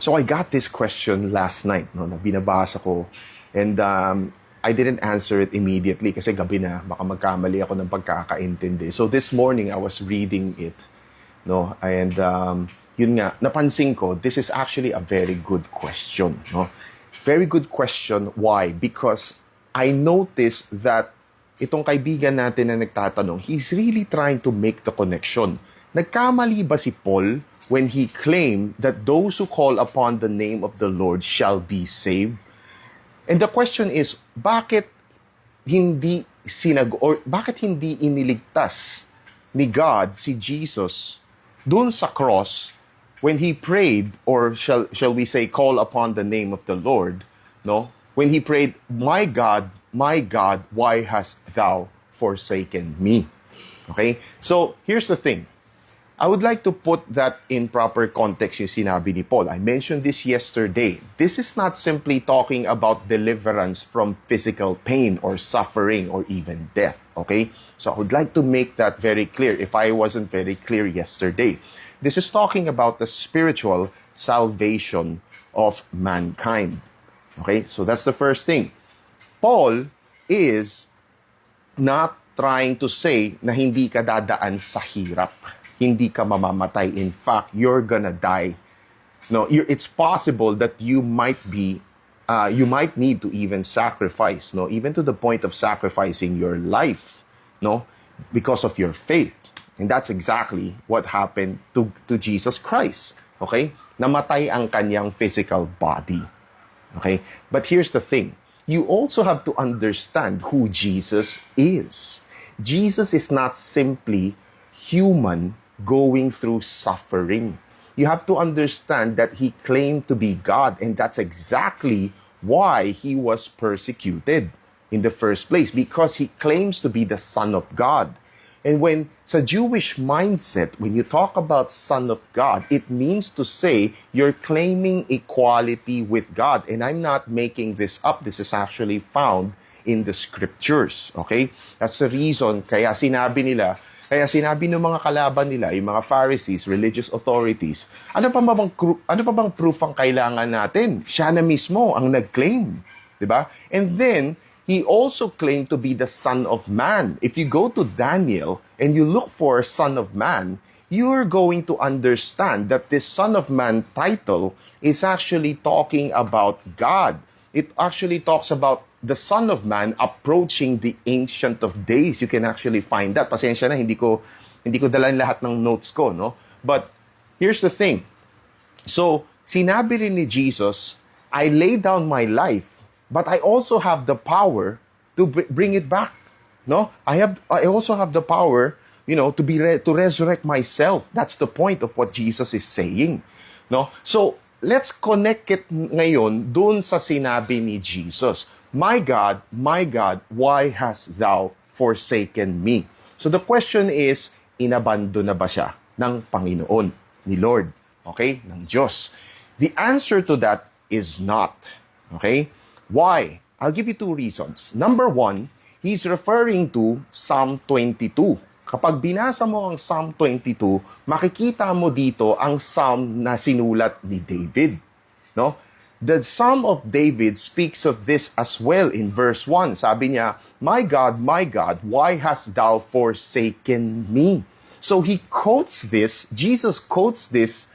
So I got this question last night, no, na binabasa ko, and I didn't answer it immediately kasi gabi na, baka magkamali ako ng pagkakaintindi. So this morning, I was reading it, no, and yun nga, napansin ko, this is actually a very good question, no? Very good question. Why? Because I noticed that itong kaibigan natin na nagtatanong, he's really trying to make the connection. Nagkamali ba si Paul when he claimed that those who call upon the name of the Lord shall be saved? And the question is, bakit hindi bakit hindi iniligtas ni God si Jesus dun sa cross when he prayed, or shall we say call upon the name of the Lord, no? When he prayed, my God, why hast thou forsaken me? Okay? So, here's the thing. I would like to put that in proper context yung sinabi ni Paul. I mentioned this yesterday. This is not simply talking about deliverance from physical pain or suffering or even death. Okay? So I would like to make that very clear if I wasn't very clear yesterday. This is talking about the spiritual salvation of mankind. Okay? So that's the first thing. Paul is not trying to say na hindi ka dadaan sa hirap. Hindi ka mamamatay. In fact, you're gonna die. No, it's possible that you might need to even sacrifice, no, even to the point of sacrificing your life, no, because of your faith. And that's exactly what happened to Jesus Christ. Okay? Namatay ang kanyang physical body. Okay? But here's the thing. You also have to understand who Jesus is. Jesus is not simply human going through suffering. You have to understand that he claimed to be God, and that's exactly why he was persecuted in the first place, because he claims to be the Son of God. And when sa Jewish mindset, when you talk about Son of God, it means to say you're claiming equality with God. And I'm not making this up. This is actually found in the scriptures. Okay? That's the reason kaya sinabi ng mga kalaban nila, yung mga Pharisees, religious authorities, ano pa bang proof ang kailangan natin? Siya na mismo ang nag-claim. Diba? And then, he also claimed to be the Son of Man. If you go to Daniel and you look for Son of Man, you're going to understand that this Son of Man title is actually talking about God. It actually talks about the Son of Man approaching the Ancient of Days. You can actually find that. Pasensya na, hindi ko dalan lahat ng notes ko, no? But here's the thing. So, sinabi rin ni Jesus, I lay down my life, but I also have the power to bring it back, no? I also have the power, to resurrect myself. That's the point of what Jesus is saying, no? So, let's connect it ngayon dun sa sinabi ni Jesus. My God, why hast thou forsaken me? So the question is, inabandon na ba siya ng Panginoon, ni Lord, okay, ng Diyos? The answer to that is not, okay? Why? I'll give you two reasons. Number one, he's referring to Psalm 22. Kapag binasa mo ang Psalm 22, makikita mo dito ang Psalm na sinulat ni David, no? The Psalm of David speaks of this as well in verse 1. Sabi niya, my God, why hast thou forsaken me? So he quotes this, Jesus quotes this,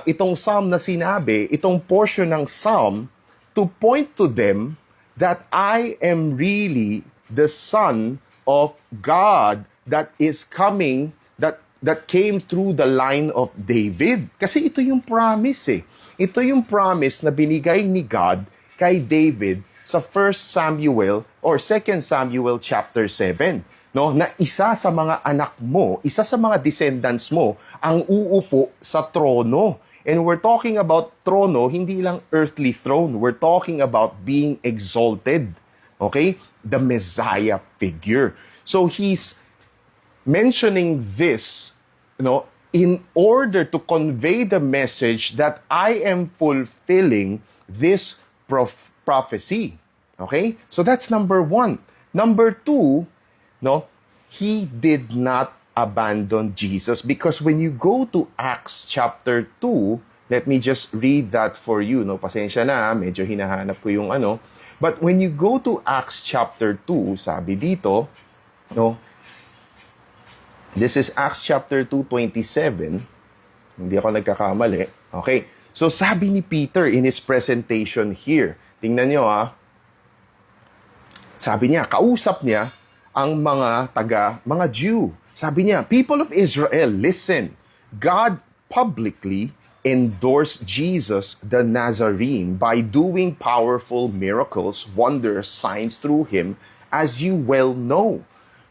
itong Psalm na sinabi, itong portion ng Psalm, to point to them that I am really the Son of God that is coming, that came through the line of David. Kasi ito yung promise eh. Ito yung promise na binigay ni God kay David sa 1 Samuel or 2 Samuel chapter 7. No? Na isa sa mga anak mo, isa sa mga descendants mo, ang uupo sa trono. And we're talking about trono, hindi lang earthly throne. We're talking about being exalted. Okay? The Messiah figure. So he's mentioning this, in order to convey the message that I am fulfilling this prophecy. Okay? So that's number one. Number two, he did not abandon Jesus, because when you go to Acts chapter 2, Let me just read that for you. No? Pasensya na, medyo hinahanap ko yung ano. But when you go to Acts chapter 2, sabi dito, no, this is Acts chapter 2:27. Hindi ako nagkakamali. Okay. So sabi ni Peter in his presentation here, tingnan nyo sabi niya, kausap niya ang mga Jew. Sabi niya, people of Israel, listen. God publicly endorsed Jesus the Nazarene by doing powerful miracles, wonders, signs through him, as you well know.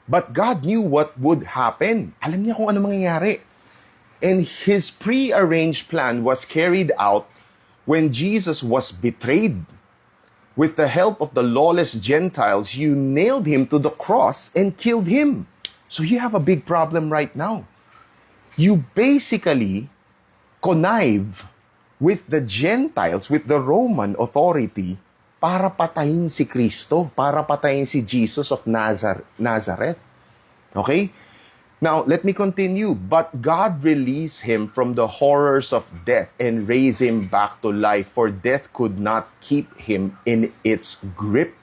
But God knew what would happen. Alam niya kung ano mangyayari. And his prearranged plan was carried out when Jesus was betrayed. With the help of the lawless Gentiles, you nailed him to the cross and killed him. So you have a big problem right now. You basically connive with the Gentiles, with the Roman authority, para patayin si Kristo, para patayin si Jesus of Nazareth. Okay? Now, let me continue. But God released him from the horrors of death and raised him back to life, for death could not keep him in its grip.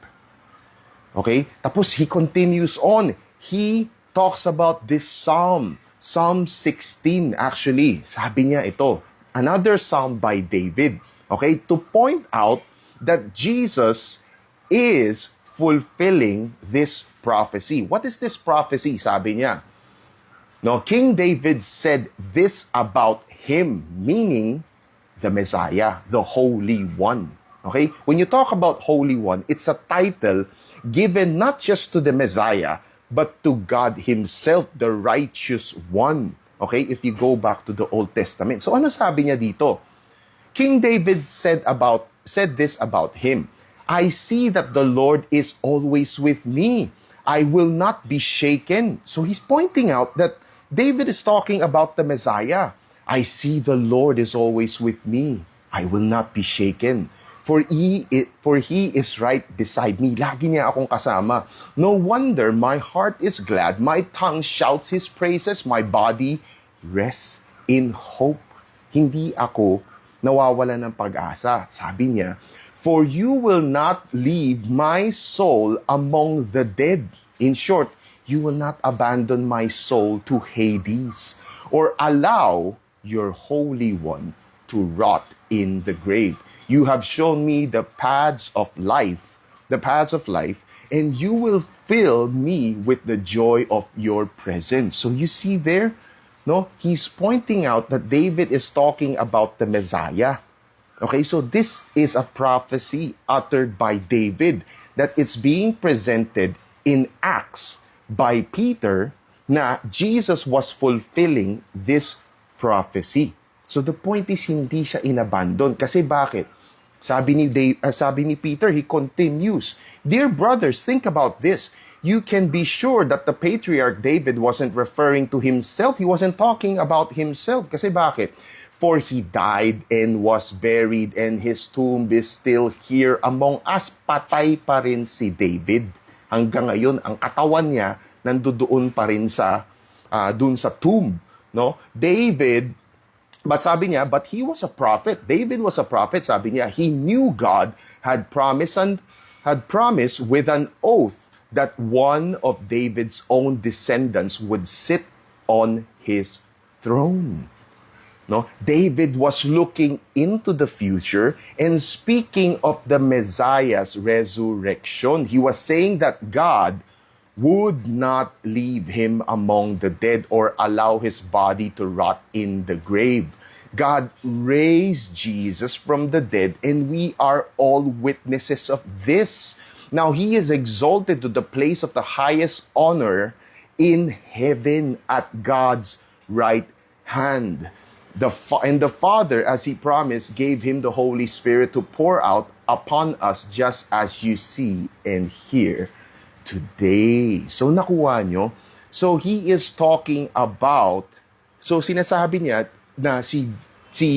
Okay? Tapos he continues on. He talks about this psalm. Psalm 16, actually. Sabi niya ito, another psalm by David. Okay? To point out that Jesus is fulfilling this prophecy. What is this prophecy? Sabi niya, no, King David said this about him, meaning the Messiah, the Holy One. Okay? When you talk about Holy One, it's a title given not just to the Messiah, but to God Himself, the righteous one. Okay? If you go back to the Old Testament. So ano sabi niya dito? King David said this about him. I see that the Lord is always with me. I will not be shaken. So he's pointing out that David is talking about the Messiah. I see the Lord is always with me. I will not be shaken. For he is right beside me. Lagi niya akong kasama. No wonder my heart is glad. My tongue shouts His praises. My body rests in hope. Hindi ako nawawala ng pag-asa. Sabi niya, for you will not leave my soul among the dead. In short, you will not abandon my soul to Hades or allow your Holy One to rot in the grave. You have shown me the paths of life, and you will fill me with the joy of your presence. So you see there, no? He's pointing out that David is talking about the Messiah. Okay, so this is a prophecy uttered by David that it's being presented in Acts by Peter na Jesus was fulfilling this prophecy. So the point is hindi siya inabandon. Kasi bakit? Sabi ni Peter, he continues, dear brothers, think about this. You can be sure that the patriarch David wasn't referring to himself. He wasn't talking about himself. Kasi bakit? For he died and was buried and his tomb is still here among us. Patay pa rin si David. Hanggang ngayon, ang katawan niya nandoon pa rin dun sa tomb. No? But sabi niya, but he was a prophet. David was a prophet. Sabi niya, he knew God had promised with an oath that one of David's own descendants would sit on his throne. No? David was looking into the future and speaking of the Messiah's resurrection. He was saying that God would not leave him among the dead or allow his body to rot in the grave. God raised Jesus from the dead, and we are all witnesses of this. Now, he is exalted to the place of the highest honor in heaven at God's right hand. And the Father, as He promised, gave Him the Holy Spirit to pour out upon us just as you see and hear today. So, nakuha nyo? So, He is talking about, so sinasabi niya na si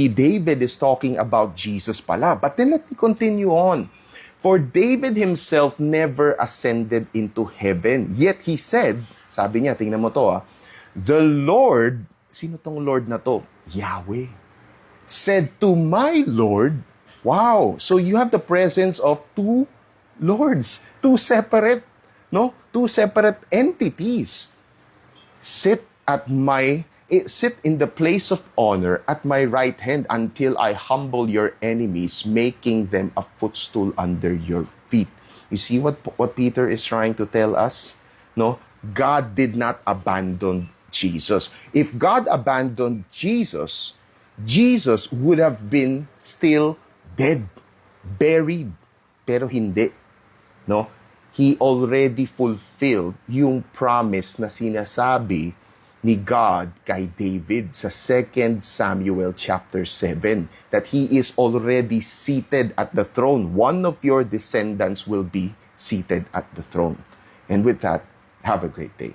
David is talking about Jesus pala. But then let me continue on. For David himself never ascended into heaven. Yet he said, sabi niya, tingnan mo to the Lord, sino tong Lord na to? Yahweh. said to my Lord, wow, so you have the presence of two lords, two separate, no? Two separate entities. Sit in the place of honor at my right hand until I humble your enemies, making them a footstool under your feet. You see what Peter is trying to tell us? No, God did not abandon Jesus. If God abandoned Jesus, Jesus would have been still dead, buried. Pero hindi. No? He already fulfilled yung promise na sinasabi ni God kay David sa 2 Samuel chapter 7, that he is already seated at the throne. One of your descendants will be seated at the throne. And with that, have a great day.